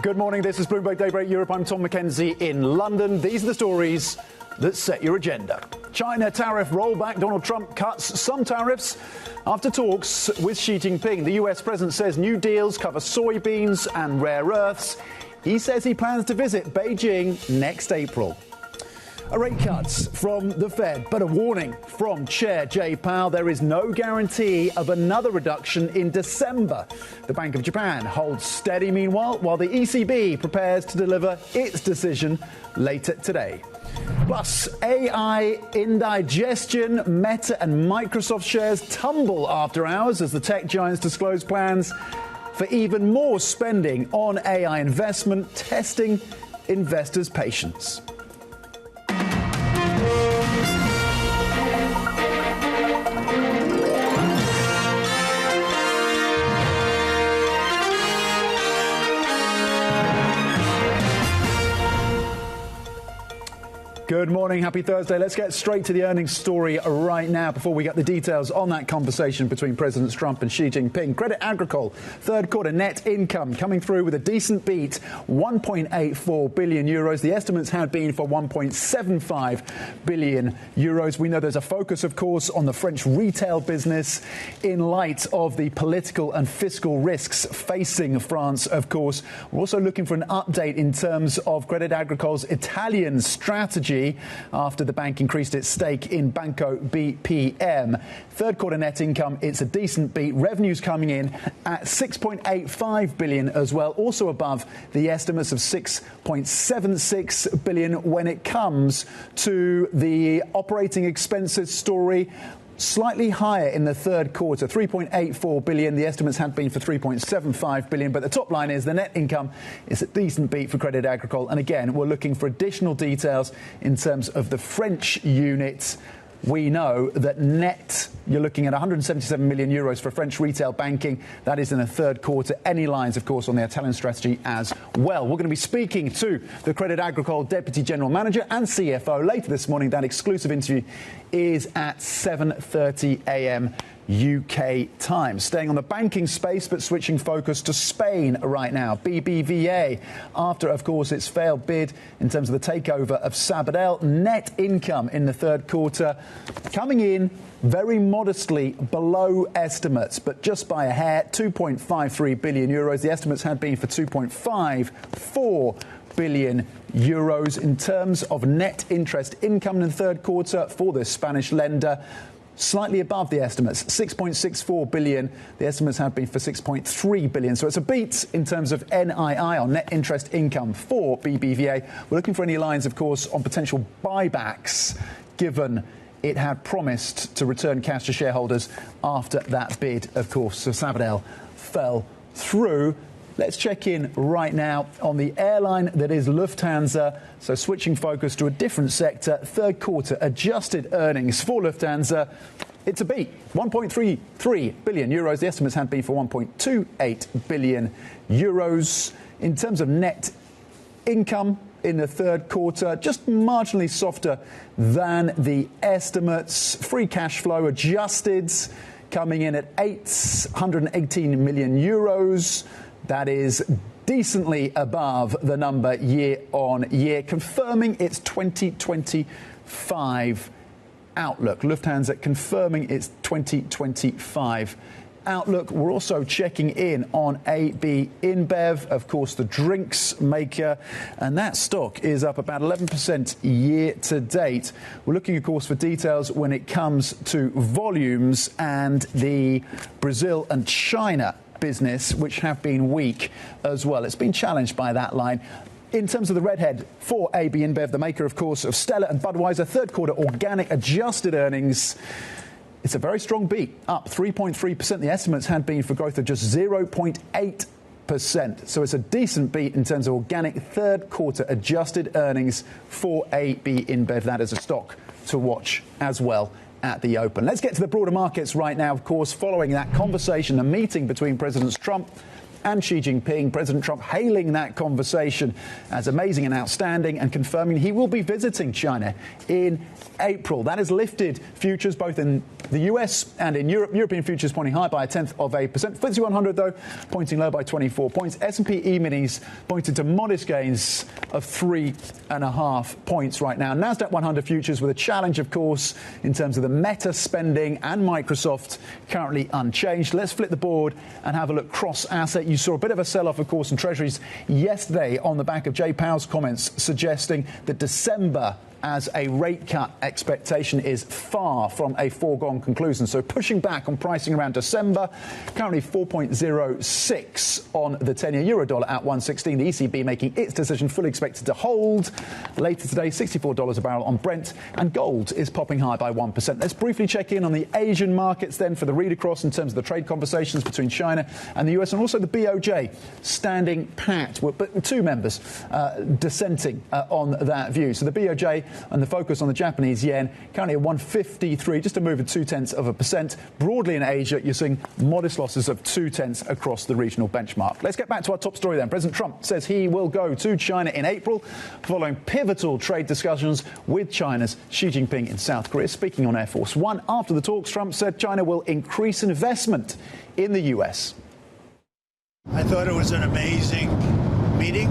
Good morning, this is Bloomberg Daybreak Europe. I'm Tom McKenzie in London. These are the stories that set your agenda. China tariff rollback. Donald Trump cuts some tariffs after talks with Xi Jinping. The US president says new deals cover soybeans and rare earths. He says he plans to visit Beijing next April. A rate cut from the Fed, but a warning from Chair Jay Powell. There is no guarantee of another reduction in December. The Bank of Japan holds steady meanwhile, while the ECB prepares to deliver its decision later today. Plus, AI indigestion, Meta and Microsoft shares tumble after hours as the tech giants disclose plans for even more spending on AI investment, testing investors' patience. Good morning, happy Thursday. Let's get straight to the earnings story right now before we get the details on that conversation between Presidents Trump and Xi Jinping. Credit Agricole, third quarter net income coming through with a decent beat, 1.84 billion euros. The estimates had been for 1.75 billion euros. We know there's a focus, of course, on the French retail business in light of the political and fiscal risks facing France, of course. We're also looking for an update in terms of Credit Agricole's Italian strategy after the bank increased its stake in Banco BPM. Third quarter net income, it's a decent beat. Revenues coming in at 6.85 billion as well, also above the estimates of 6.76 billion when it comes to the operating expenses story. Slightly higher in the third quarter, 3.84 billion. The estimates had been for 3.75 billion. But the top line is the net income is a decent beat for Credit Agricole. And again, we're looking for additional details in terms of the French unit. We know that net, you're looking at 177 million euros for French retail banking. That is in the third quarter. Any lines, of course, on the Italian strategy as well. We're going to be speaking to the Credit Agricole Deputy General Manager and CFO later this morning. That exclusive interview is at 7:30 a.m. UK time. Staying on the banking space, but switching focus to Spain right now. BBVA, after, of course, its failed bid in terms of the takeover of Sabadell, net income in the third quarter coming in very modestly below estimates, but just by a hair, 2.53 billion euros. The estimates had been for 2.54 billion euros. In terms of net interest income in the third quarter for this Spanish lender, slightly above the estimates, 6.64 billion. The estimates have been for 6.3 billion. So it's a beat in terms of NII, on net interest income for BBVA. We're looking for any lines, of course, on potential buybacks, given it had promised to return cash to shareholders after that bid, of course. So Sabadell fell through. Let's check in right now on the airline that is Lufthansa. So switching focus to a different sector, third quarter adjusted earnings for Lufthansa. It's a beat, 1.33 billion euros. The estimates had been for 1.28 billion euros. In terms of net income in the third quarter, just marginally softer than the estimates. Free cash flow adjusted coming in at 818 million euros. That is decently above the number year on year, confirming its 2025 outlook. Lufthansa confirming its 2025 outlook. We're also checking in on AB InBev, of course, the drinks maker, and that stock is up about 11% year to date. We're looking, of course, for details when it comes to volumes and the Brazil and China business, which have been weak as well. It's been challenged by that line. In terms of the redhead for AB InBev, the maker, of course, of Stella and Budweiser, third quarter organic adjusted earnings, it's a very strong beat, up 3.3%. The estimates had been for growth of just 0.8%. So it's a decent beat in terms of organic third quarter adjusted earnings for AB InBev. That is a stock to watch as well at the open. Let's get to the broader markets right now, of course, following that conversation, the meeting between Presidents Trump and Xi Jinping. President Trump hailing that conversation as amazing and outstanding and confirming he will be visiting China in April. That has lifted futures both in the US and in Europe. European futures pointing high by 0.1%. FTSE 100, though, pointing low by 24 points. S&P E-minis pointed to modest gains of 3.5 points right now. NASDAQ 100 futures with a challenge, of course, in terms of the Meta spending and Microsoft currently unchanged. Let's flip the board and have a look cross-asset. You saw a bit of a sell-off, of course, in Treasuries yesterday on the back of Jay Powell's comments suggesting that December as a rate cut expectation is far from a foregone conclusion. So pushing back on pricing around December, currently 4.06 on the 10-year euro dollar at 116. The ECB making its decision, fully expected to hold. Later today, $64 a barrel on Brent, and gold is popping high by 1%. Let's briefly check in on the Asian markets then for the read across in terms of the trade conversations between China and the US, and also the BOJ standing pat, but two members dissenting on that view. So the BOJ and the focus on the Japanese yen, currently at 153, just a move of 0.2%. Broadly in Asia, you're seeing modest losses of 0.2 across the regional benchmark. Let's get back to our top story then. President Trump says he will go to China in April following pivotal trade discussions with China's Xi Jinping in South Korea. Speaking on Air Force One, after the talks, Trump said China will increase investment in the US. I thought it was an amazing meeting.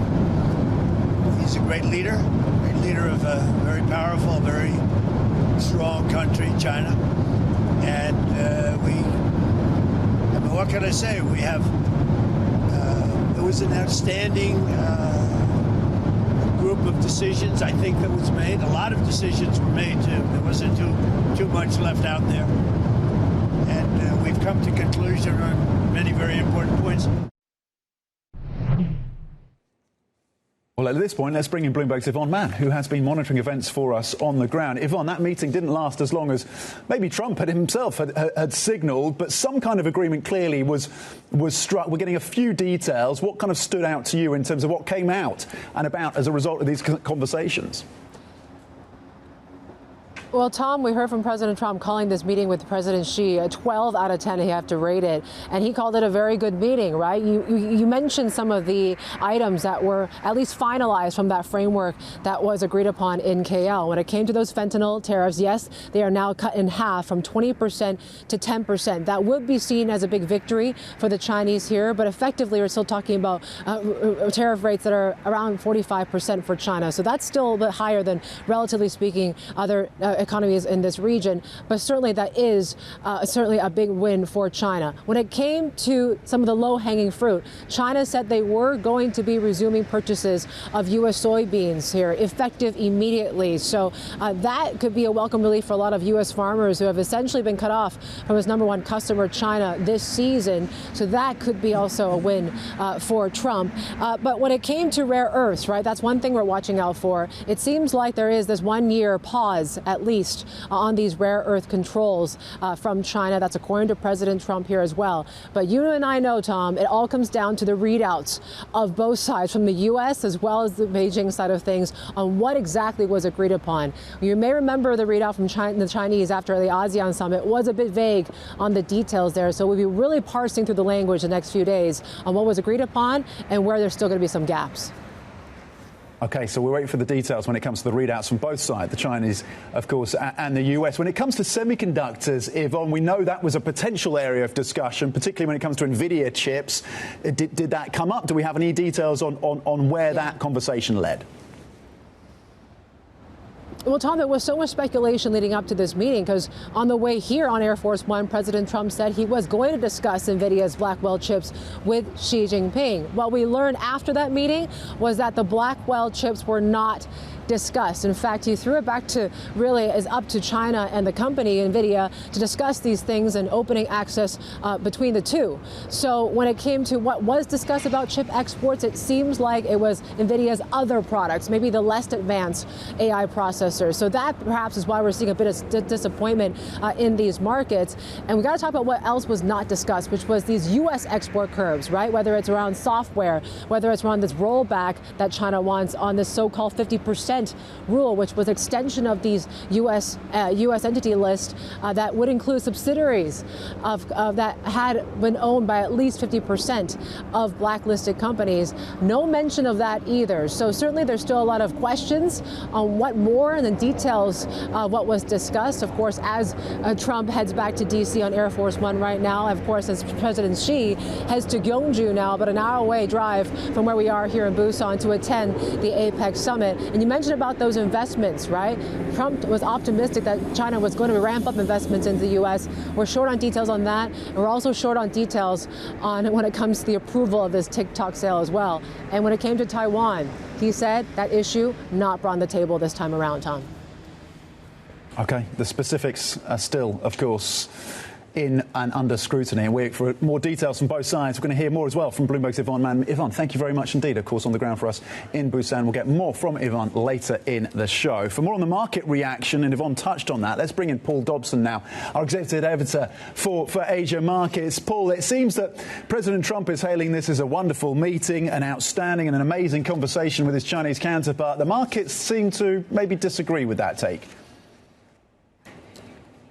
He's a great leader of a very powerful, very strong country, China. And what can I say? We have, it was an outstanding group of decisions, I think, that was made. A lot of decisions were made, too. There wasn't too much left out there. And we've come to conclusion on many very important points. Well, at this point, let's bring in Bloomberg's Yvonne Mann, who has been monitoring events for us on the ground. Yvonne, that meeting didn't last as long as maybe Trump himself had signalled, but some kind of agreement clearly was struck. We're getting a few details. What kind of stood out to you in terms of what came out and about as a result of these conversations? Well, Tom, we heard from President Trump calling this meeting with President Xi a 12 out of 10. You have to rate it. And he called it a very good meeting, right? You mentioned some of the items that were at least finalized from that framework that was agreed upon in KL. When it came to those fentanyl tariffs, yes, they are now cut in half from 20% to 10%. That would be seen as a big victory for the Chinese here. But effectively, we're still talking about tariff rates that are around 45% for China. So that's still a bit higher than, relatively speaking, other economies in this region, but certainly that is certainly a big win for China. When it came to some of the low-hanging fruit, China said they were going to be resuming purchases of U.S. soybeans here, effective immediately. So that could be a welcome relief for a lot of U.S. farmers who have essentially been cut off from his number one customer, China, this season. So that could be also a win for Trump. But when it came to rare earths, right, that's one thing we're watching out for. It seems like there is this 1 year pause, at least, on these rare earth controls from China. That's according to President Trump here as well. But you and I know, Tom, it all comes down to the readouts of both sides, from the U.S. as well as the Beijing side of things, on what exactly was agreed upon. You may remember the readout from the Chinese after the ASEAN summit was a bit vague on the details there. So we'll be really parsing through the language the next few days on what was agreed upon and where there's still going to be some gaps. OK, so we're waiting for the details when it comes to the readouts from both sides, the Chinese, of course, and the US. When it comes to semiconductors, Yvonne, we know that was a potential area of discussion, particularly when it comes to Nvidia chips. Did that come up? Do we have any details on where that conversation led? Well, Tom, there was so much speculation leading up to this meeting because on the way here on Air Force One, President Trump said he was going to discuss Nvidia's Blackwell chips with Xi Jinping. What we learned after that meeting was that the Blackwell chips were not discussed. In fact, he threw it back to really is up to China and the company, Nvidia, to discuss these things and opening access between the two. So when it came to what was discussed about chip exports, it seems like it was Nvidia's other products, maybe the less advanced AI processors processors. So that perhaps is why we're seeing a bit of disappointment in these markets. And we got to talk about what else was not discussed, which was these U.S. export curbs, right? Whether it's around software, whether it's around this rollback that China wants on this so-called 50% rule, which was extension of these U.S. entity list that would include subsidiaries of that had been owned by at least 50% of blacklisted companies. No mention of that either. So certainly there's still a lot of questions on what more and the details of what was discussed. Of course, as Trump heads back to D.C. on Air Force One right now, of course, as President Xi heads to Gyeongju now, about an hour-away drive from where we are here in Busan to attend the APEC summit. And you mentioned about those investments, right? Trump was optimistic that China was going to ramp up investments into the U.S. We're short on details on that. And we're also short on details on when it comes to the approval of this TikTok sale as well. And when it came to Taiwan, he said that issue not brought on the table this time around, Tom. OK, the specifics are still, of course, in and under scrutiny. And we, for more details from both sides, we're going to hear more as well from Bloomberg's Yvonne Mann. Yvonne, thank you very much indeed, of course, on the ground for us in Busan. We'll get more from Yvonne later in the show. For more on the market reaction, and Yvonne touched on that, let's bring in Paul Dobson now, our executive editor for Asia Markets. Paul, it seems that President Trump is hailing this as a wonderful meeting, an outstanding and an amazing conversation with his Chinese counterpart. The markets seem to maybe disagree with that take.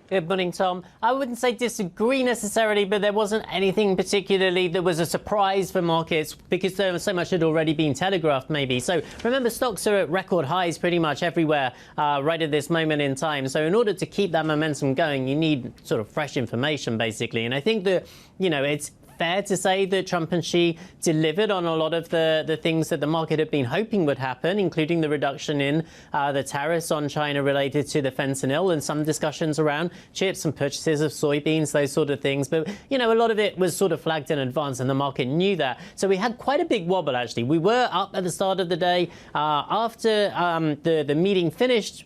Good morning, Tom. I wouldn't say disagree necessarily, but there wasn't anything particularly that was a surprise for markets because so much had already been telegraphed, maybe. So remember, stocks are at record highs pretty much everywhere right at this moment in time. So in order to keep that momentum going, you need sort of fresh information, basically. And I think that, you know, it's fair to say that Trump and Xi delivered on a lot of the things that the market had been hoping would happen, including the reduction in the tariffs on China related to the fentanyl and some discussions around chips and purchases of soybeans, those sort of things. But, you know, a lot of it was sort of flagged in advance and the market knew that. So we had quite a big wobble, actually. We were up at the start of the day. After the meeting finished,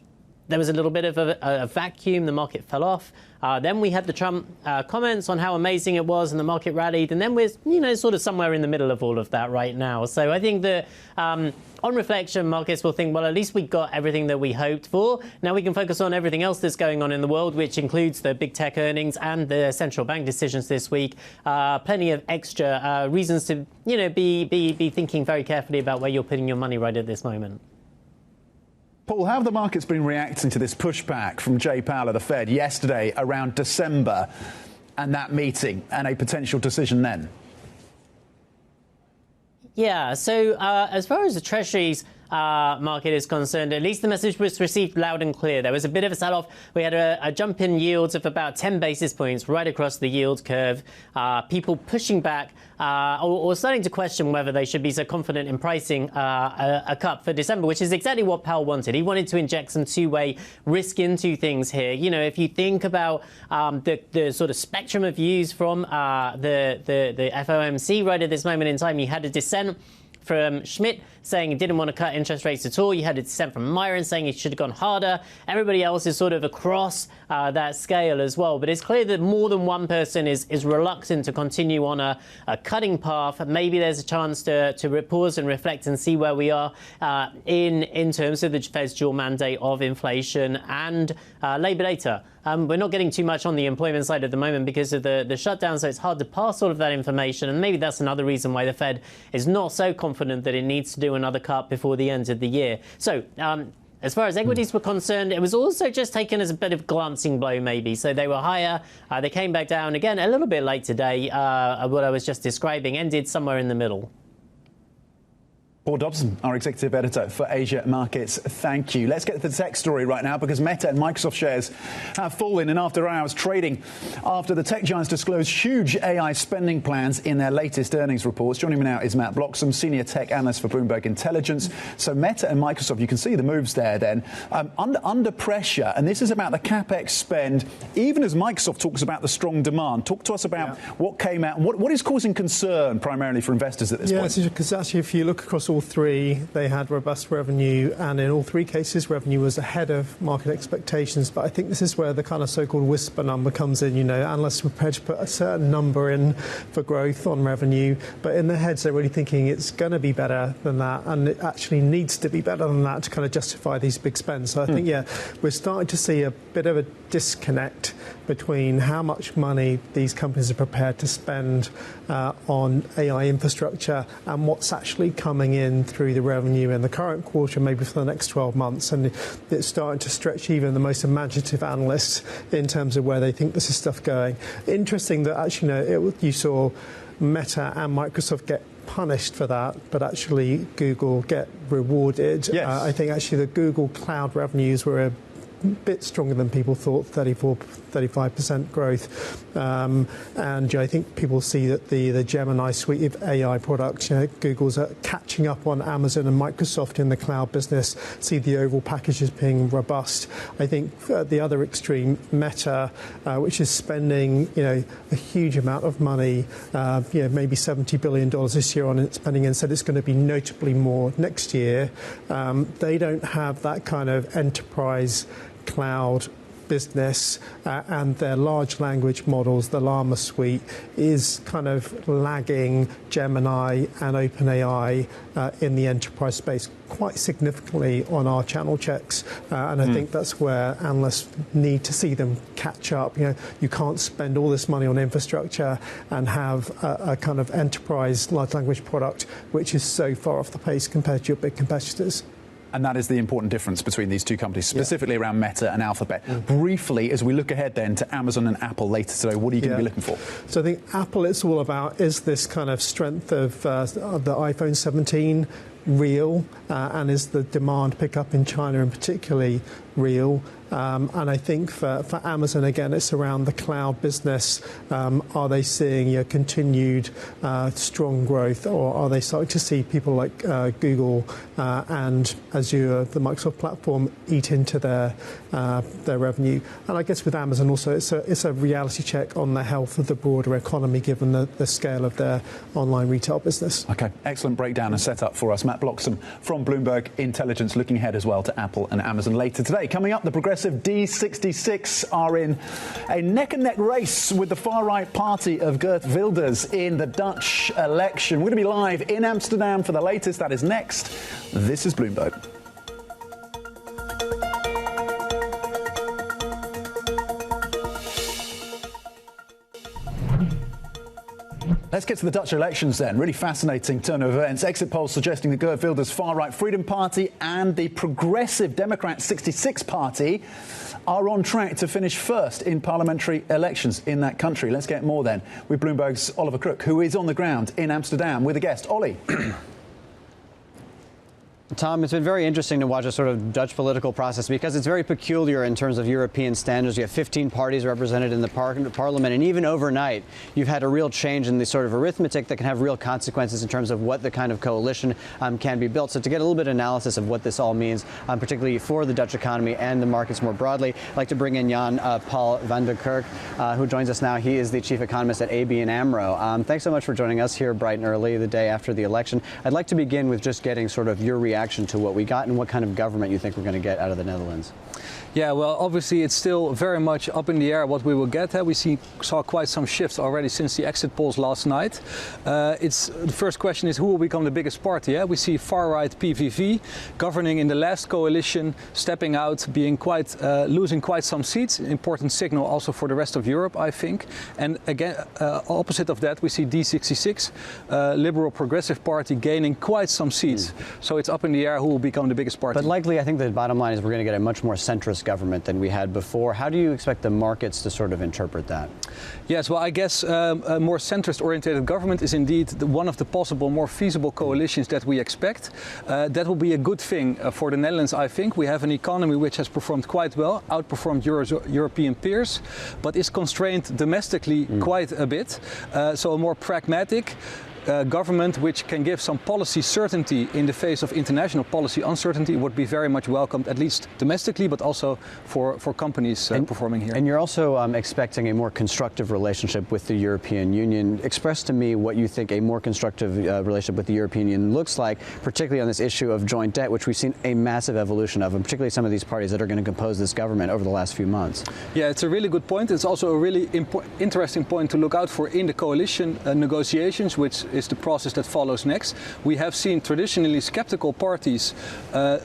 there was a little bit of a vacuum. The market fell off. Then we had the Trump comments on how amazing it was and the market rallied. And then we're, you know, sort of somewhere in the middle of all of that right now. So I think that on reflection, markets will think, well, at least we got everything that we hoped for. Now we can focus on everything else that's going on in the world, which includes the big tech earnings and the central bank decisions this week. Plenty of extra reasons to, you know, be thinking very carefully about where you're putting your money right at this moment. Paul, how have the markets been reacting to this pushback from Jay Powell of the Fed yesterday around December and that meeting and a potential decision then? Yeah, so as far as the Treasuries market is concerned, at least the message was received loud and clear. There was a bit of a sell-off. We had a jump in yields of about 10 basis points right across the yield curve. People pushing back or starting to question whether they should be so confident in pricing a cut for December, which is exactly what Powell wanted. He wanted to inject some two-way risk into things here. You know, if you think about the sort of spectrum of views from the FOMC right at this moment in time, you had a dissent from Schmidt saying he didn't want to cut interest rates at all. You had a dissent from Myron saying he should have gone harder. Everybody else is sort of across that scale as well. But it's clear that more than one person is reluctant to continue on a cutting path. Maybe there's a chance to pause and reflect and see where we are in terms of the Fed's dual mandate of inflation and labour data. We're not getting too much on the employment side at the moment because of the shutdown, so it's hard to pass all of that information. And maybe that's another reason why the Fed is not so confident that it needs to do another cut before the end of the year. So as far as equities were concerned, it was also just taken as a bit of glancing blow, maybe. So they were higher. They came back down again a little bit late today. What I was just describing ended somewhere in the middle. Paul Dobson, our executive editor for Asia Markets, thank you. Let's get to the tech story right now because Meta and Microsoft shares have fallen in after-hours trading after the tech giants disclosed huge AI spending plans in their latest earnings reports. Joining me now is Matt Bloxham, senior tech analyst for Bloomberg Intelligence. So Meta and Microsoft, you can see the moves there then, under pressure. And this is about the CapEx spend, even as Microsoft talks about the strong demand. Talk to us about what came out and what is causing concern primarily for investors at this point. Yes, because actually if you look across all all three, they had robust revenue, and in all three cases, revenue was ahead of market expectations. But I think this is where the kind of so-called whisper number comes in. Analysts are prepared to put a certain number in for growth on revenue, but in their heads, they're really thinking it's going to be better than that, and it actually needs to be better than that to kind of justify these big spends. So I think, we're starting to see a bit of a disconnect between how much money these companies are prepared to spend on AI infrastructure and what's actually coming in through the revenue in the current quarter, maybe for the next 12 months. And it's starting to stretch even the most imaginative analysts in terms of where they think this is stuff going. Interesting that actually, you saw Meta and Microsoft get punished for that, but actually Google get rewarded. Yes. I think actually the Google cloud revenues were a bit stronger than people thought, 35% growth. And I think people see that the Gemini suite of AI products, Google's catching up on Amazon and Microsoft in the cloud business, see the overall package as being robust. I think the other extreme, Meta, which is spending, a huge amount of money, maybe $70 billion this year on its spending, and said it's going to be notably more next year. They don't have that kind of enterprise cloud business, and their large language models, the Llama suite, is kind of lagging Gemini and OpenAI in the enterprise space quite significantly on our channel checks. And I think that's where analysts need to see them catch up. You can't spend all this money on infrastructure and have a kind of enterprise large language product which is so far off the pace compared to your big competitors. And that is the important difference between these two companies, specifically around Meta and Alphabet. Briefly, as we look ahead then to Amazon and Apple later today, what are you going to be looking for? So I think Apple, it's all about, is this kind of strength of the iPhone 17 real, and is the demand pickup in China and particularly real? And I think for Amazon, again, it's around the cloud business. Are they seeing continued strong growth, or are they starting to see people like Google and Azure, the Microsoft platform, eat into their revenue? And I guess with Amazon also, it's a reality check on the health of the broader economy, given the scale of their online retail business. OK, excellent breakdown and setup for us. Matt Bloxham from Bloomberg Intelligence, looking ahead as well to Apple and Amazon later today. Coming up, the progressive D66 are in a neck-and-neck race with the far-right party of Geert Wilders in the Dutch election. We're going to be live in Amsterdam for the latest. That is next. This is Bloomberg. Let's get to the Dutch elections then. Really fascinating turn of events. Exit polls suggesting the Geert Wilders far-right Freedom Party and the Progressive Democrat 66 Party are on track to finish first in parliamentary elections in that country. Let's get more then with Bloomberg's Oliver Crook, who is on the ground in Amsterdam with a guest. Ollie. Tom, it's been very interesting to watch a sort of Dutch political process because it's very peculiar in terms of European standards. You have 15 parties represented in the parliament, and even overnight, you've had a real change in the sort of arithmetic that can have real consequences in terms of what the kind of coalition can be built. So to get a little bit of analysis of what this all means, particularly for the Dutch economy and the markets more broadly, I'd like to bring in Jan Paul van der Kerk, who joins us now. He is the chief economist at AB and AMRO. Thanks so much for joining us here bright and early the day after the election. I'd like to begin with just getting sort of your reaction to what we got and what kind of government you think we're going to get out of the Netherlands. Yeah, well, obviously it's still very much up in the air what we will get. We saw quite some shifts already since the exit polls last night. The first question is who will become the biggest party? We see far-right PVV governing in the last coalition, stepping out, being losing quite some seats. Important signal also for the rest of Europe, I think. And again, opposite of that, we see D66, Liberal Progressive Party, gaining quite some seats. So it's up in the air who will become the biggest party. But likely, I think the bottom line is we're going to get a much more centrist government than we had before. How do you expect the markets to sort of interpret that? Yes, well, I guess a more centrist-oriented government is indeed one of the possible, more feasible coalitions that we expect. That will be a good thing for the Netherlands, I think. We have an economy which has performed quite well, outperformed European peers, but is constrained domestically quite a bit. So a more pragmatic, government which can give some policy certainty in the face of international policy uncertainty would be very much welcomed, at least domestically, but also for companies performing here. And you're also expecting a more constructive relationship with the European Union. Express to me what you think a more constructive relationship with the European Union looks like, particularly on this issue of joint debt, which we've seen a massive evolution of, and particularly some of these parties that are going to compose this government over the last few months. Yeah, it's a really good point. It's also a really interesting point to look out for in the coalition negotiations, which is the process that follows next. We have seen traditionally skeptical parties,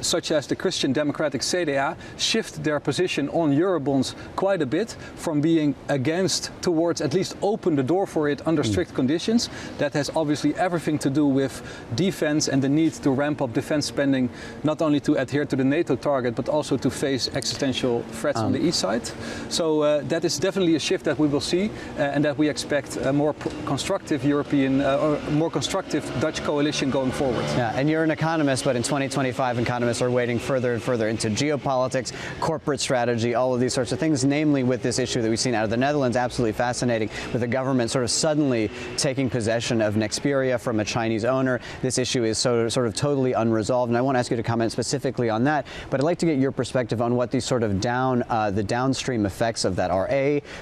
such as the Christian Democratic CDA, shift their position on Eurobonds quite a bit, from being against towards at least open the door for it under strict conditions. That has obviously everything to do with defense and the need to ramp up defense spending, not only to adhere to the NATO target, but also to face existential threats on the east side. So that is definitely a shift that we will see, and that we expect a more constructive European or more constructive Dutch coalition going forward. Yeah, and you're an economist, but in 2025, economists are wading further and further into geopolitics, corporate strategy, all of these sorts of things, namely with this issue that we've seen out of the Netherlands. Absolutely fascinating, with the government sort of suddenly taking possession of Nexperia from a Chinese owner. This issue is sort of totally unresolved, and I won't ask you to comment specifically on that, but I'd like to get your perspective on what these sort of the downstream effects of that are,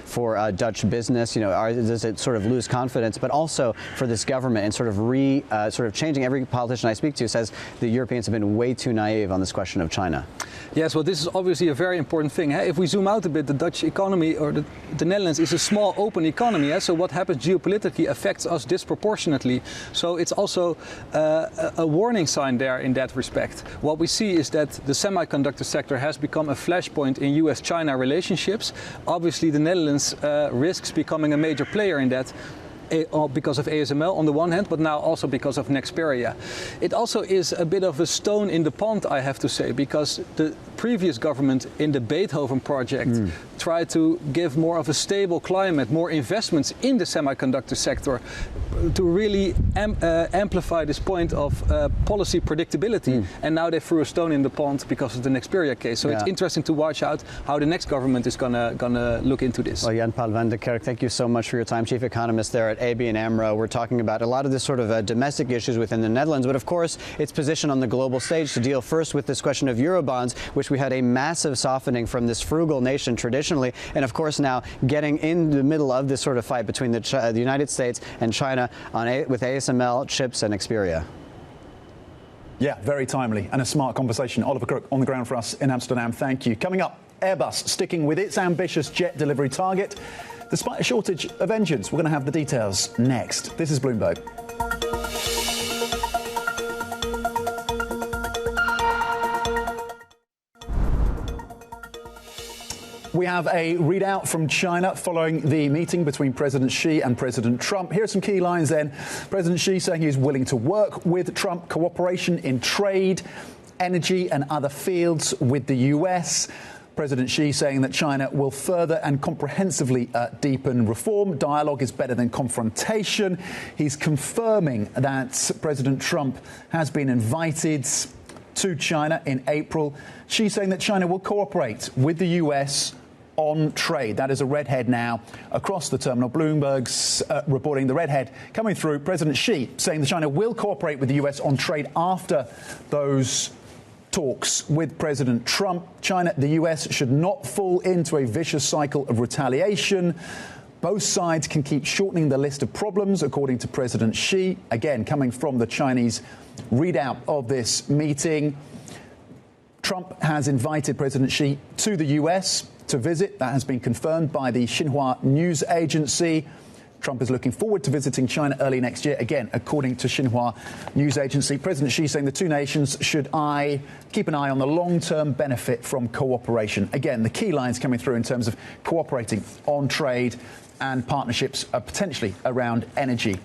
for Dutch business. You know, does it sort of lose confidence, but also for this government, and sort of changing. Every politician I speak to says the Europeans have been way too naive on this question of China. Yes, well, this is obviously a very important thing. If we zoom out a bit, the Dutch economy, or the Netherlands, is a small open economy. So what happens geopolitically affects us disproportionately. So it's also a warning sign there in that respect. What we see is that the semiconductor sector has become a flashpoint in US-China relationships. Obviously, the Netherlands risks becoming a major player in that, because of ASML on the one hand, but now also because of Nexperia. It also is a bit of a stone in the pond, I have to say, because the previous government in the Beethoven project tried to give more of a stable climate, more investments in the semiconductor sector to really amplify this point of policy predictability. And now they threw a stone in the pond because of the Nexperia case. So it's interesting to watch out how the next government is gonna look into this. Well, Jan Paul van der Kerk, thank you so much for your time, Chief Economist there at AB and AMRO. We're talking about a lot of this sort of domestic issues within the Netherlands, but of course its position on the global stage to deal first with this question of Eurobonds, which we had a massive softening from this frugal nation traditionally, and of course now getting in the middle of this sort of fight between the United States and China with ASML, chips, and Nexperia. Yeah, very timely and a smart conversation. Oliver Crook on the ground for us in Amsterdam. Thank you. Coming up, Airbus sticking with its ambitious jet delivery target despite a shortage of engines. We're going to have the details next. This is Bloomberg. We have a readout from China following the meeting between President Xi and President Trump. Here are some key lines then. President Xi saying he's willing to work with Trump, cooperation in trade, energy and other fields with the US. President Xi saying that China will further and comprehensively deepen reform. Dialogue is better than confrontation. He's confirming that President Trump has been invited to China in April. Xi saying that China will cooperate with the US on trade. That is a redhead now across the terminal. Bloomberg's reporting the redhead coming through. President Xi saying that China will cooperate with the US on trade after those talks with President Trump. China, the US should not fall into a vicious cycle of retaliation. Both sides can keep shortening the list of problems, according to President Xi. Again, coming from the Chinese readout of this meeting. Trump has invited President Xi to the US to visit. That has been confirmed by the Xinhua news agency. Trump is looking forward to visiting China early next year, again, according to Xinhua news agency. President Xi saying the two nations should keep an eye on the long-term benefit from cooperation. Again, the key lines coming through in terms of cooperating on trade and partnerships potentially around energy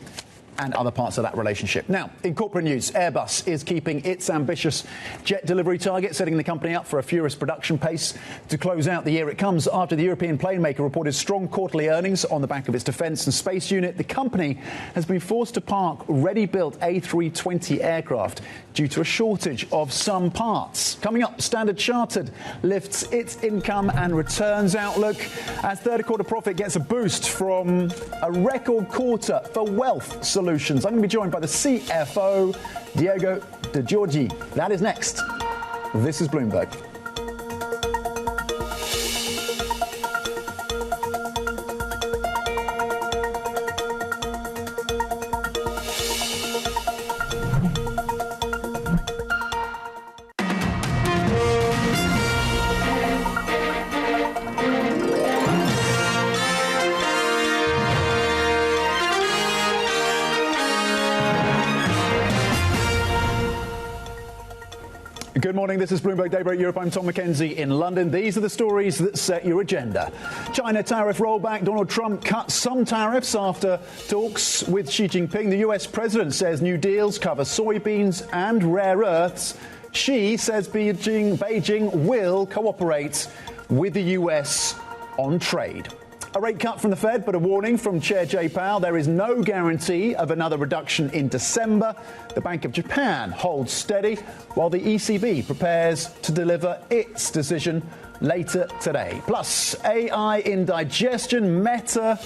and other parts of that relationship. Now, in corporate news, Airbus is keeping its ambitious jet delivery target, setting the company up for a furious production pace to close out the year. It comes after the European plane maker reported strong quarterly earnings on the back of its defence and space unit. The company has been forced to park ready-built A320 aircraft due to a shortage of some parts. Coming up, Standard Chartered lifts its income and returns outlook as third quarter profit gets a boost from a record quarter for wealth solutions. solutions. I'm going to be joined by the CFO, Giorgi. That is next. This is Bloomberg. Good morning. This is Bloomberg Daybreak Europe. I'm Tom McKenzie in London. These are the stories that set your agenda. China tariff rollback. Donald Trump cut some tariffs after talks with Xi Jinping. The US president says new deals cover soybeans and rare earths. Xi says Beijing will cooperate with the US on trade. A rate cut from the Fed, but a warning from Chair Jay Powell. There is no guarantee of another reduction in December. The Bank of Japan holds steady, while the ECB prepares to deliver its decision later today. Plus, AI indigestion, Meta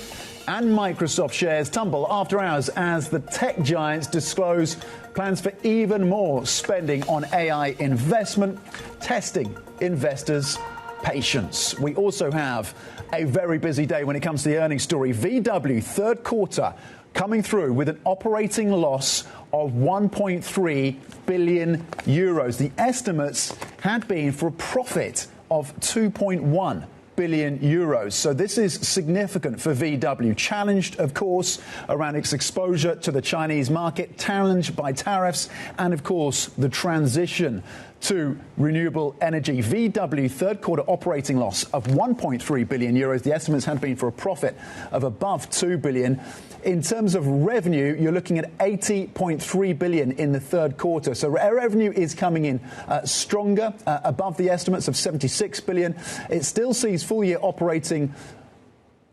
and Microsoft shares tumble after hours as the tech giants disclose plans for even more spending on AI investment, testing investors' patience. We also have a very busy day when it comes to the earnings story. VW third quarter coming through with an operating loss of 1.3 billion euros. The estimates had been for a profit of 2.1 billion euros. So this is significant for VW. Challenged, of course, around its exposure to the Chinese market, challenged by tariffs, and, of course, the transition to renewable energy. VW third quarter operating loss of 1.3 billion euros. The estimates had been for a profit of above 2 billion. In terms of revenue, you're looking at 80.3 billion in the third quarter. So revenue is coming in stronger, above the estimates of 76 billion. It still sees full year operating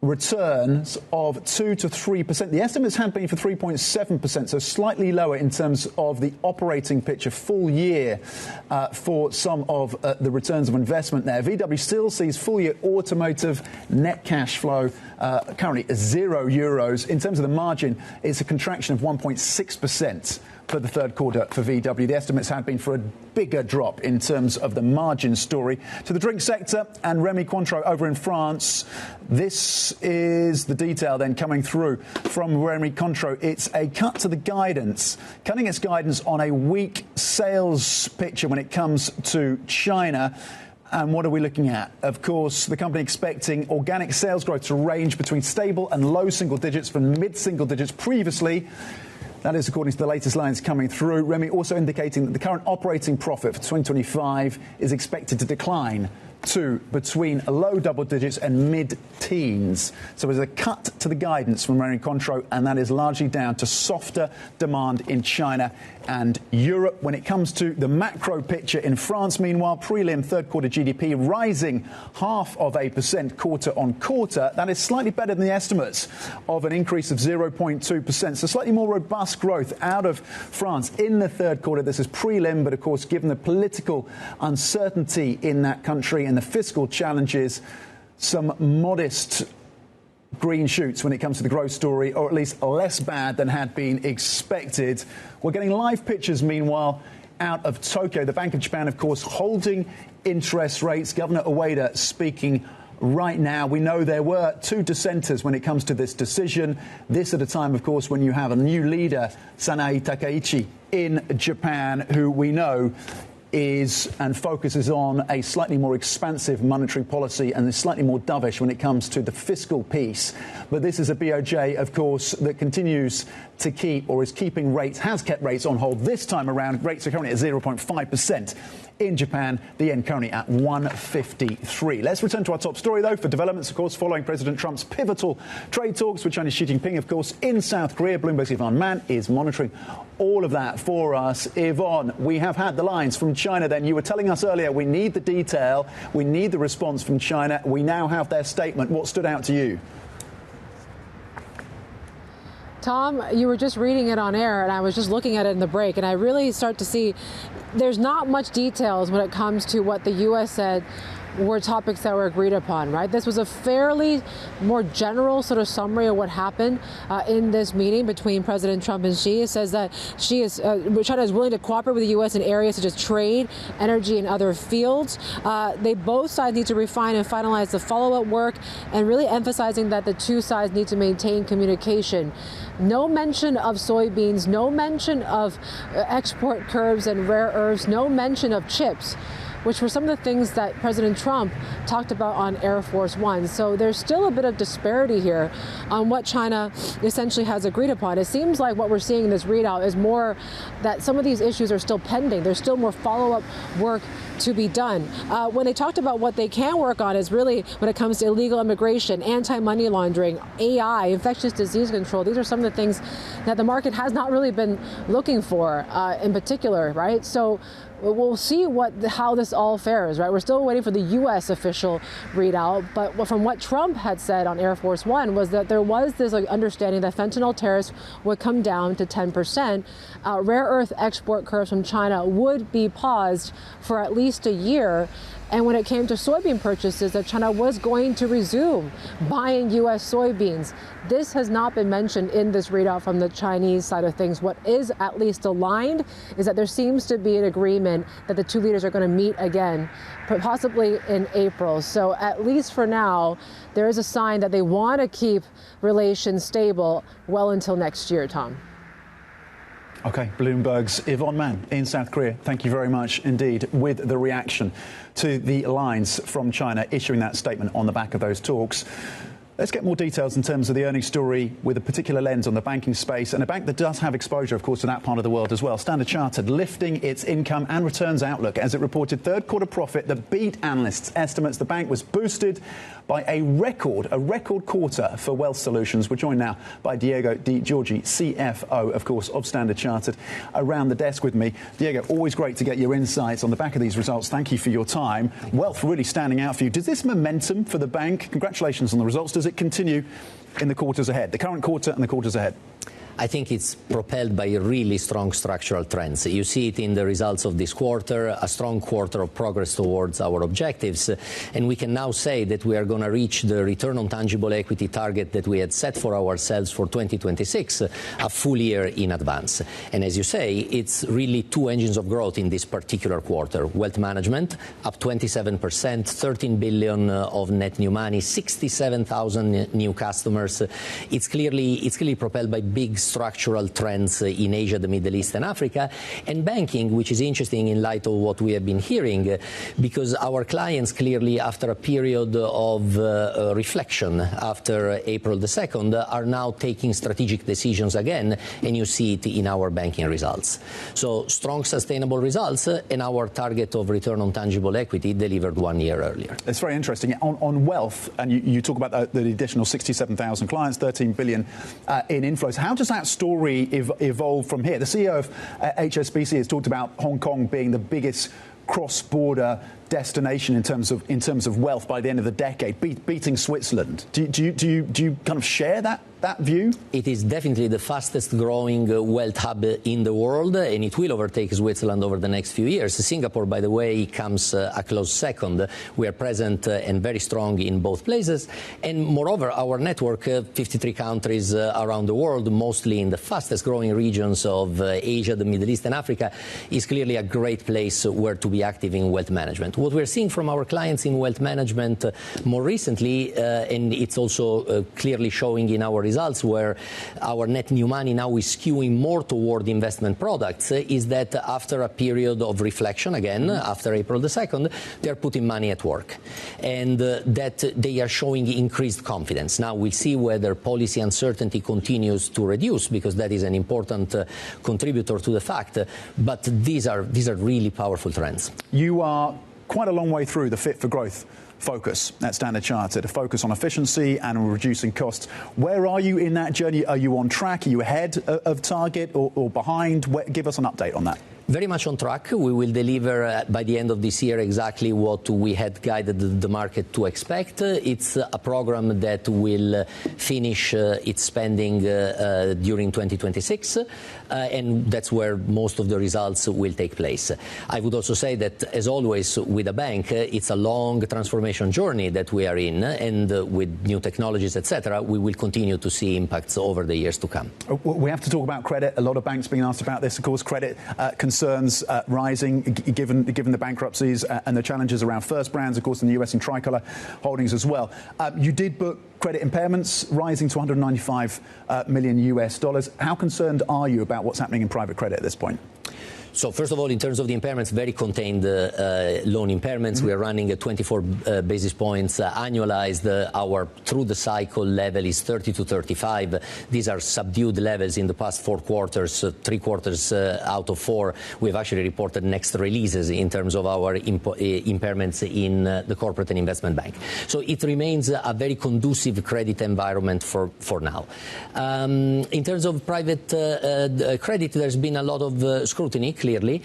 returns of 2 to 3%. The estimates had been for 3.7%, so slightly lower in terms of the operating picture full year for some of the returns of investment there. VW still sees full year automotive net cash flow currently €0. In terms of the margin, it's a contraction of 1.6%. for the third quarter for VW. The estimates had been for a bigger drop in terms of the margin story. To the drink sector and Remy Cointreau over in France. This is the detail then coming through from Remy Cointreau. It's a cut to the guidance, cutting its guidance on a weak sales picture when it comes to China. And what are we looking at? Of course, the company expecting organic sales growth to range between stable and low single digits from mid-single digits previously. That is according to the latest lines coming through. Remy also indicating that the current operating profit for 2025 is expected to decline to between low double digits and mid-teens. So there's a cut to the guidance from Remy Cointreau, and that is largely down to softer demand in China and Europe. When it comes to the macro picture in France, meanwhile, prelim third quarter GDP rising 0.5% quarter on quarter. That is slightly better than the estimates of an increase of 0.2%. So slightly more robust growth out of France in the third quarter. This is prelim, but of course, given the political uncertainty in that country and the fiscal challenges, some modest green shoots when it comes to the growth story, or at least less bad than had been expected. We're getting live pictures, meanwhile, out of Tokyo. The Bank of Japan, of course, holding interest rates. Governor Ueda speaking right now. We know there were two dissenters when it comes to this decision. This at a time, of course, when you have a new leader, Sanae Takaichi, in Japan, who we know is and focuses on a slightly more expansive monetary policy and is slightly more dovish when it comes to the fiscal piece. But this is a BOJ, of course, that continues to keep or is keeping rates, has kept rates on hold. This time around, rates are currently at 0.5%. In Japan, the yen currently at 153. Let's return to our top story, though, for developments, of course, following President Trump's pivotal trade talks with Chinese Xi Jinping, of course, in South Korea. Bloomberg's Yvonne Mann is monitoring all of that for us. Yvonne, we have had the lines from China then. You were telling us earlier we need the detail, we need the response from China. We now have their statement. What stood out to you? Tom, you were just reading it on air, and I was just looking at it in the break, and I really start to see there's not much details when it comes to what the U.S. said were topics that were agreed upon, right? This was a fairly more general sort of summary of what happened in this meeting between President Trump and Xi. It says that China is willing to cooperate with the U.S. in areas such as trade, energy, and other fields. Both sides need to refine and finalize the follow-up work, and really emphasizing that the two sides need to maintain communication. No mention of soybeans, no mention of export curbs and rare earths, no mention of chips, which were some of the things that President Trump talked about on Air Force One. So there's still a bit of disparity here on what China essentially has agreed upon. It seems like what we're seeing in this readout is more that some of these issues are still pending. There's still more follow-up work to be done. When they talked about what they can work on is really when it comes to illegal immigration, anti-money laundering, AI, infectious disease control. These are some of the things that the market has not really been looking for in particular, right? So we'll see how this all fares, right? We're still waiting for the U.S. official readout, but from what Trump had said on Air Force One was that there was this understanding that fentanyl tariffs would come down to 10%. Rare earth export curbs from China would be paused for at least a year. And when it came to soybean purchases, that China was going to resume buying U.S. soybeans. This has not been mentioned in this readout from the Chinese side of things. What is at least aligned is that there seems to be an agreement that the two leaders are going to meet again, possibly in April. So at least for now, there is a sign that they want to keep relations stable well until next year, Tom. OK, Bloomberg's Yvonne Mann in South Korea. Thank you very much indeed with the reaction to the lines from China issuing that statement on the back of those talks. Let's get more details in terms of the earnings story with a particular lens on the banking space, and a bank that does have exposure, of course, to that part of the world as well. Standard Chartered lifting its income and returns outlook as it reported third quarter profit that beat analysts' estimates. The bank was boosted by a record quarter for Wealth Solutions. We're joined now by Diego Di Giorgi, CFO, of course, of Standard Chartered, around the desk with me. Diego, always great to get your insights on the back of these results. Thank you for your time. Wealth really standing out for you. Does this momentum for the bank, congratulations on the results, does it continue in the quarters ahead, the current quarter and the quarters ahead? I think it's propelled by really strong structural trends. You see it in the results of this quarter, a strong quarter of progress towards our objectives, and we can now say that we are going to reach the return on tangible equity target that we had set for ourselves for 2026, a full year in advance. And as you say, it's really two engines of growth in this particular quarter. Wealth management up 27%, 13 billion of net new money, 67,000 new customers. It's clearly propelled by big structural trends in Asia, the Middle East and Africa, and banking, which is interesting in light of what we have been hearing, because our clients clearly, after a period of reflection after April the 2nd, are now taking strategic decisions again, and you see it in our banking results. So strong, sustainable results, and our target of return on tangible equity delivered 1 year earlier. It's very interesting. On wealth, and you talk about the additional 67,000 clients, 13 billion in inflows. How does that story evolve from here? The CEO of HSBC has talked about Hong Kong being the biggest cross-border destination in terms of wealth by the end of the decade, beating Switzerland. Do you kind of share that view? It is definitely the fastest growing wealth hub in the world, and it will overtake Switzerland over the next few years. Singapore, by the way, comes a close second. We are present and very strong in both places, and moreover, our network, 53 countries around the world, mostly in the fastest growing regions of Asia, the Middle East and Africa, is clearly a great place where to be active in wealth management. What we're seeing from our clients in wealth management more recently, and it's also clearly showing in our results where our net new money now is skewing more toward investment products, is that after a period of reflection, again, after April the 2nd, they're putting money at work, and that they are showing increased confidence. Now we'll see whether policy uncertainty continues to reduce, because that is an important contributor to the fact, but these are really powerful trends. You are quite a long way through the Fit for Growth focus at Standard Chartered, a focus on efficiency and reducing costs. Where are you in that journey? Are you on track? Are you ahead of target or behind? Give us an update on that. Very much on track. We will deliver by the end of this year exactly what we had guided the market to expect. It's a program that will finish its spending during 2026, and that's where most of the results will take place. I would also say that, as always with a bank, it's a long transformation journey that we are in, and with new technologies, etc., we will continue to see impacts over the years to come. We have to talk about credit. A lot of banks being asked about this. Of course, credit concerns rising given the bankruptcies and the challenges around First Brands, of course, in the US, and Tricolor Holdings as well. You did book credit impairments rising to $195 million US. How concerned are you about what's happening in private credit at this point? So first of all, in terms of the impairments, very contained loan impairments. We are running at 24 basis points annualized. Our through-the-cycle level is 30 to 35. These are subdued levels in the past 4 quarters, 3 quarters out of 4. We've actually reported next releases in terms of our impairments in the corporate and investment bank. So it remains a very conducive credit environment for now. In terms of private credit, there's been a lot of scrutiny. Clearly,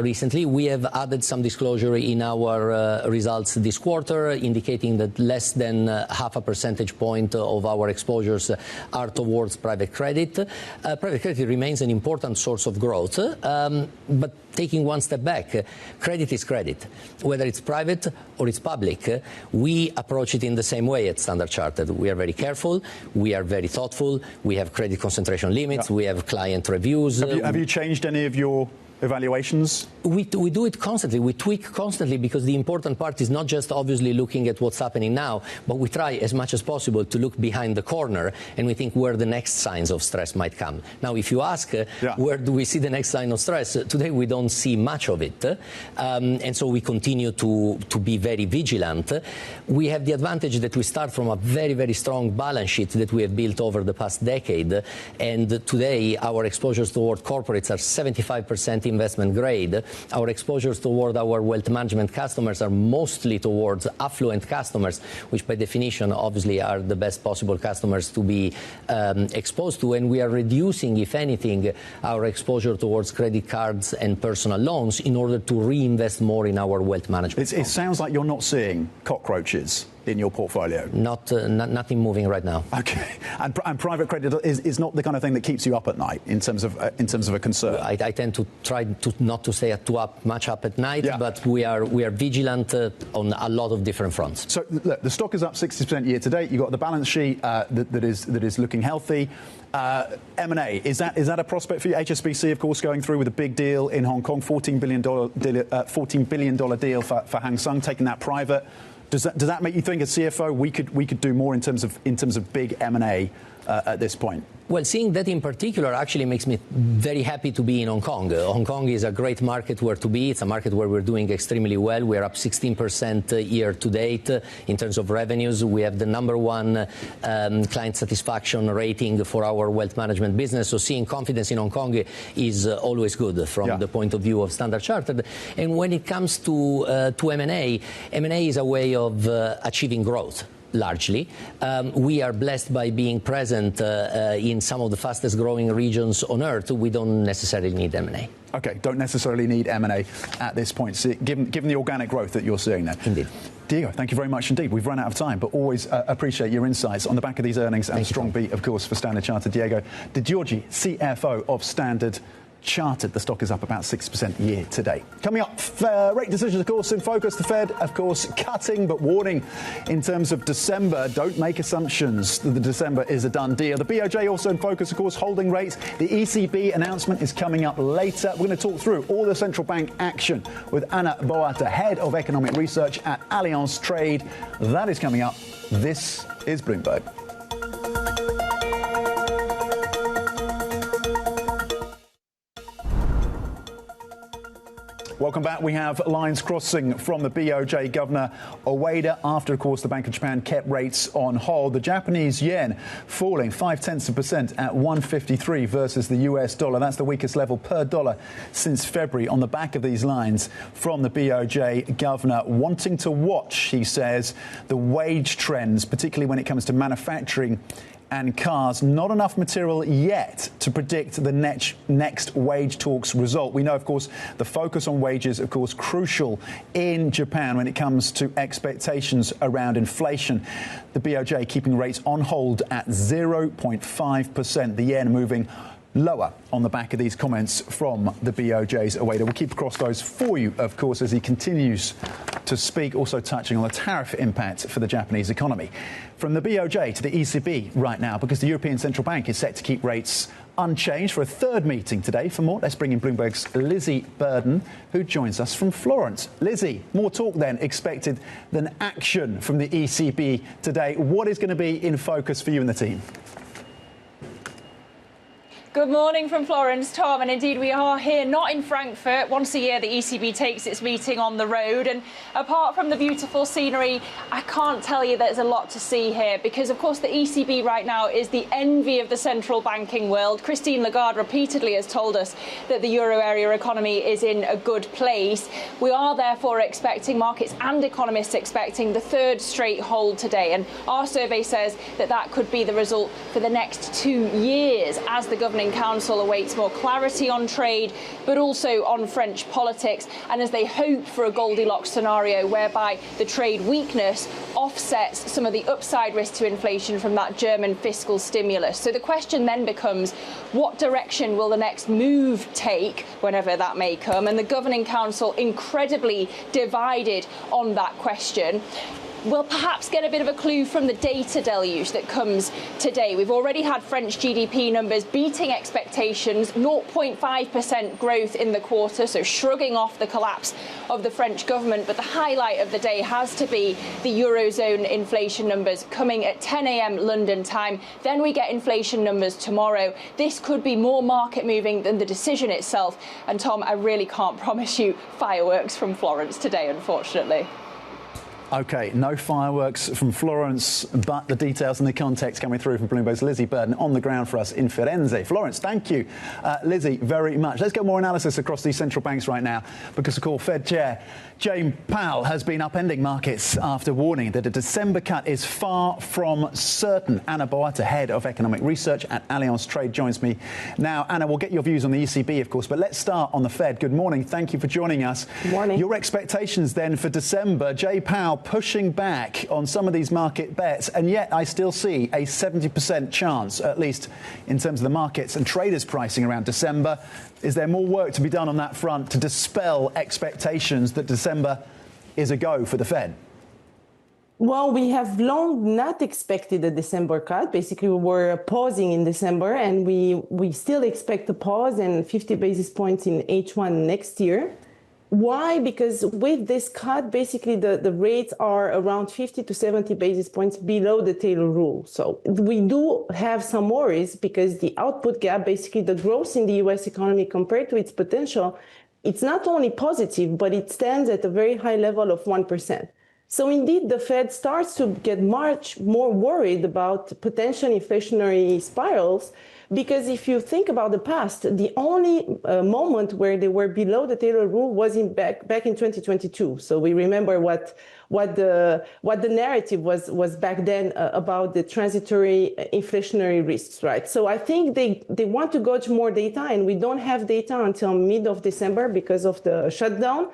recently we have added some disclosure in our results this quarter, indicating that less than half a percentage point of our exposures are towards private credit. Private credit remains an important source of growth, but taking one step back, credit is credit. Whether it's private or it's public, we approach it in the same way at Standard Chartered. We are very careful, we are very thoughtful, we have credit concentration limits, we have client reviews. Have you changed any of your evaluations? We do it constantly. We tweak constantly, because the important part is not just obviously looking at what's happening now, but we try as much as possible to look behind the corner and we think where the next signs of stress might come. Now, if you ask where do we see the next sign of stress, today we don't see much of it. And so we continue to be very vigilant. We have the advantage that we start from a very, very strong balance sheet that we have built over the past decade. And today our exposures toward corporates are 75% investment grade. Our exposures toward our wealth management customers are mostly towards affluent customers, which by definition obviously are the best possible customers to be exposed to. And we are reducing, if anything, our exposure towards credit cards and personal loans in order to reinvest more in our wealth management. It sounds like you're not seeing cockroaches in your portfolio. Nothing moving right now. Okay, and private credit is not the kind of thing that keeps you up at night in terms of a concern. I tend to try not to stay much up at night, but we are vigilant on a lot of different fronts. So look, the stock is up 60% year to date. You've got the balance sheet that is looking healthy. M&A, is that a prospect for you? HSBC, of course, going through with a big deal in Hong Kong, $14 billion deal for Hang Seng, taking that private. Does that make you think, as CFO, we could do more in terms of big M&A at this point? Well, seeing that in particular actually makes me very happy to be in Hong Kong. Hong Kong is a great market where to be. It's a market where we're doing extremely well. We're up 16% year to date in terms of revenues. We have the #1 client satisfaction rating for our wealth management business. So seeing confidence in Hong Kong is always good from the point of view of Standard Chartered. And when it comes to M&A is a way of achieving growth. Largely. We are blessed by being present in some of the fastest growing regions on earth. We don't necessarily need M&A. Okay, don't necessarily need M&A at this point, given the organic growth that you're seeing there. Indeed. Diego, thank you very much indeed. We've run out of time, but always appreciate your insights on the back of these earnings and strong beat, of course, for Standard Chartered. Diego Giorgi, CFO of Standard Chartered. The stock is up about 6% year to date. Coming up, rate decisions, of course, in focus. The Fed, of course, cutting, but warning in terms of December. Don't make assumptions that the December is a done deal. The BOJ also in focus, of course, holding rates. The ECB announcement is coming up later. We're going to talk through all the central bank action with Anna Boata, head of economic research at Allianz Trade. That is coming up. This is Bloomberg. Welcome back. We have lines crossing from the BOJ Governor Ueda after, of course, the Bank of Japan kept rates on hold. The Japanese yen falling 0.5% at 153 versus the US dollar. That's the weakest level per dollar since February. On the back of these lines from the BOJ Governor, wanting to watch, he says, the wage trends, particularly when it comes to manufacturing and cars. Not enough material yet to predict the next wage talks result. We know, of course, the focus on wages, of course, crucial in Japan when it comes to expectations around inflation. The BOJ keeping rates on hold at 0.5%. The yen moving lower on the back of these comments from the BOJ's Ueda. We'll keep across those for you, of course, as he continues to speak, also touching on the tariff impact for the Japanese economy. From the BOJ to the ECB right now, because the European Central Bank is set to keep rates unchanged for a third meeting today. For more, let's bring in Bloomberg's Lizzie Burden, who joins us from Florence. Lizzie, more talk then expected than action from the ECB today. What is going to be in focus for you and the team? Good morning from Florence, Tom, and indeed we are here not in Frankfurt. Once a year the ECB takes its meeting on the road, and apart from the beautiful scenery, I can't tell you there's a lot to see here because of course the ECB right now is the envy of the central banking world. Christine Lagarde repeatedly has told us that the euro area economy is in a good place. We are therefore expecting, markets and economists expecting, the third straight hold today, and our survey says that that could be the result for the next 2 years as the governing Council awaits more clarity on trade, but also on French politics, and as they hope for a Goldilocks scenario whereby the trade weakness offsets some of the upside risk to inflation from that German fiscal stimulus. So the question then becomes, what direction will the next move take, whenever that may come? And the Governing Council incredibly divided on that question. We'll perhaps get a bit of a clue from the data deluge that comes today. We've already had French GDP numbers beating expectations, 0.5% growth in the quarter, so shrugging off the collapse of the French government. But the highlight of the day has to be the Eurozone inflation numbers coming at 10 a.m. London time. Then we get inflation numbers tomorrow. This could be more market moving than the decision itself. And Tom, I really can't promise you fireworks from Florence today, unfortunately. OK, no fireworks from Florence, but the details and the context coming through from Bloomberg's Lizzie Burden on the ground for us in Firenze. Florence, thank you, Lizzie, very much. Let's get more analysis across these central banks right now, because, of course, Fed Chair Jay Powell has been upending markets after warning that a December cut is far from certain. Anna Boata, head of economic research at Allianz Trade, joins me now. Anna, we'll get your views on the ECB, of course, but let's start on the Fed. Good morning. Thank you for joining us. Good morning. Your expectations then for December, Jay Powell pushing back on some of these market bets, and yet I still see a 70% chance, at least in terms of the markets and traders pricing around December. Is there more work to be done on that front to dispel expectations that December is a go for the Fed? Well, we have long not expected a December cut. Basically, we were pausing in December, and we still expect a pause and 50 basis points in H1 next year. Why? Because with this cut, basically the rates are around 50 to 70 basis points below the Taylor rule. So we do have some worries because the output gap, basically the growth in the US economy compared to its potential, it's not only positive, but it stands at a very high level of 1%. So indeed, the Fed starts to get much more worried about potential inflationary spirals, because if you think about the past, the only moment where they were below the Taylor rule was back in 2022. So we remember what the narrative was back then about the transitory inflationary risks, right? So I think they want to gauge more data, and we don't have data until mid of December because of the shutdown.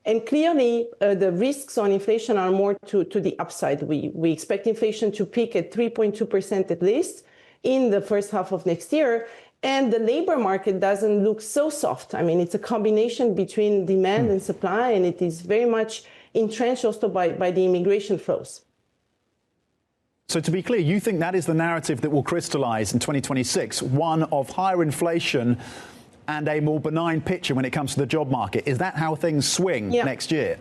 And clearly, the risks on inflation are more to the upside. We expect inflation to peak at 3.2% at least in the first half of next year. And the labor market doesn't look so soft. I mean, it's a combination between demand and supply, and it is very much entrenched also by the immigration flows. So to be clear, you think that is the narrative that will crystallize in 2026, one of higher inflation and a more benign picture when it comes to the job market? Is that how things swing next year?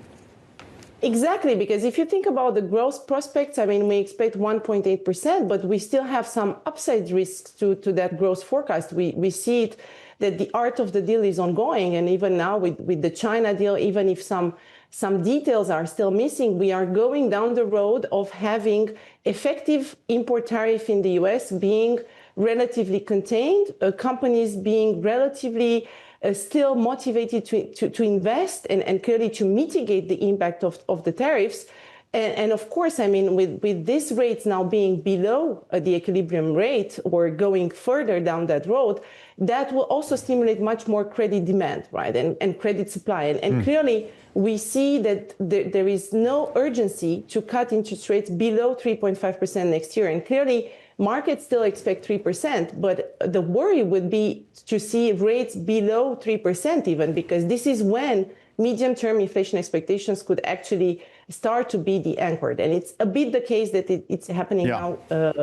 Exactly, because if you think about the growth prospects, I mean, we expect 1.8%, but we still have some upside risks to that growth forecast. We see it that the art of the deal is ongoing, and even now with the China deal, even if some details are still missing, we are going down the road of having effective import tariff in the US being relatively contained, companies being relatively still motivated to invest and clearly to mitigate the impact of the tariffs. And of course, I mean, with these rates now being below the equilibrium rate or going further down that road, that will also stimulate much more credit demand, right, and credit supply. And clearly, we see that there is no urgency to cut interest rates below 3.5% next year. And clearly, markets still expect 3%, but the worry would be to see rates below 3% even, because this is when medium-term inflation expectations could actually start to be the anchored. And it's a bit the case that it's happening now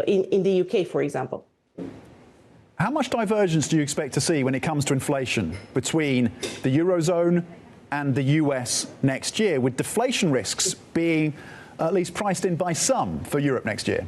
in the UK, for example. How much divergence do you expect to see when it comes to inflation between the Eurozone and the US next year, with deflation risks being at least priced in by some for Europe next year?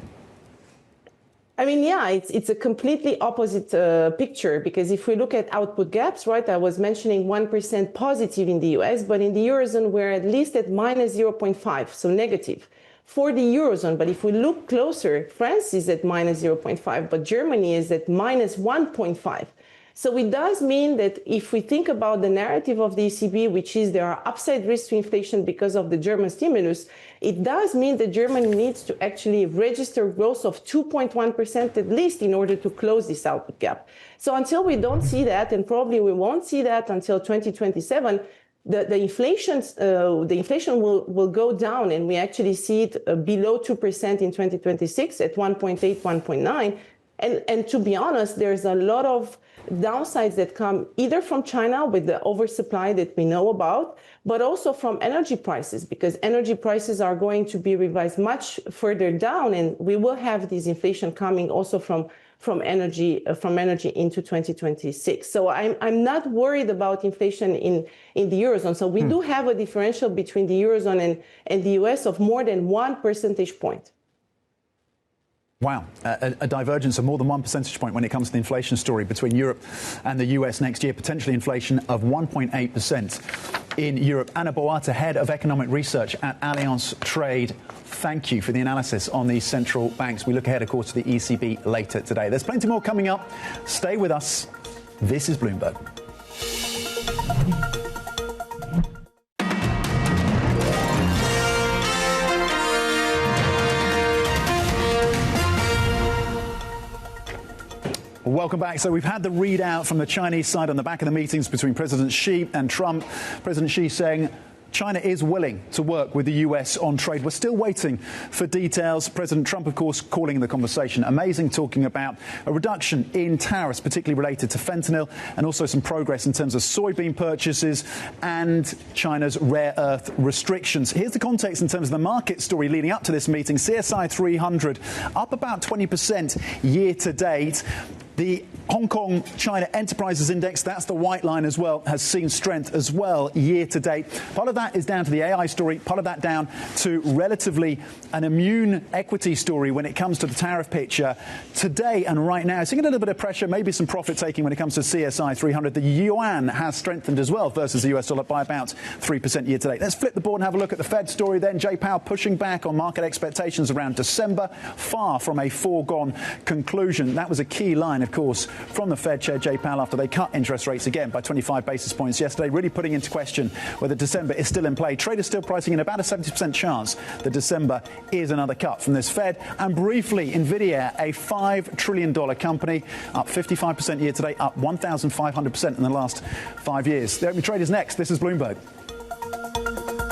I mean, yeah, it's a completely opposite picture, because if we look at output gaps, right, I was mentioning 1% positive in the US, but in the Eurozone, we're at least at minus 0.5, so negative for the Eurozone. But if we look closer, France is at minus 0.5, but Germany is at minus 1.5. So it does mean that if we think about the narrative of the ECB, which is there are upside risks to inflation because of the German stimulus, it does mean that Germany needs to actually register growth of 2.1% at least in order to close this output gap. So until we don't see that, and probably we won't see that until 2027, the inflation will go down, and we actually see it below 2% in 2026 at 1.8, 1.9. And to be honest, there's a lot of downsides that come either from China with the oversupply that we know about, but also from energy prices, because energy prices are going to be revised much further down, and we will have this inflation coming also from energy into 2026. So I'm not worried about inflation in the Eurozone. So we do have a differential between the Eurozone and the US of more than 1 percentage point. Wow, a divergence of more than 1 percentage point when it comes to the inflation story between Europe and the US next year, potentially inflation of 1.8% in Europe. Anna Boata, Head of Economic Research at Allianz Trade, thank you for the analysis on these central banks. We look ahead, of course, to the ECB later today. There's plenty more coming up. Stay with us. This is Bloomberg. Welcome back. So we've had the readout from the Chinese side on the back of the meetings between President Xi and Trump. President Xi saying China is willing to work with the US on trade. We're still waiting for details. President Trump, of course, calling the conversation amazing, talking about a reduction in tariffs, particularly related to fentanyl, and also some progress in terms of soybean purchases and China's rare earth restrictions. Here's the context in terms of the market story leading up to this meeting. CSI 300 up about 20% year to date. The Hong Kong China Enterprises Index, that's the white line as well, has seen strength as well year to date. Part of that is down to the AI story, part of that down to relatively an immune equity story when it comes to the tariff picture. Today and right now, seeing a little bit of pressure, maybe some profit taking when it comes to CSI 300. The yuan has strengthened as well versus the US dollar by about 3% year to date. Let's flip the board and have a look at the Fed story then. Jay Powell pushing back on market expectations around December, far from a foregone conclusion. That was a key line, of course, from the Fed Chair Jay Powell after they cut interest rates again by 25 basis points yesterday, really putting into question whether December is still in play. Traders still pricing in about a 70% chance that December is another cut from this Fed. And briefly, Nvidia, a $5 trillion company, up 55% year to date, up 1,500% in the last 5 years. The opening trade is next. This is Bloomberg.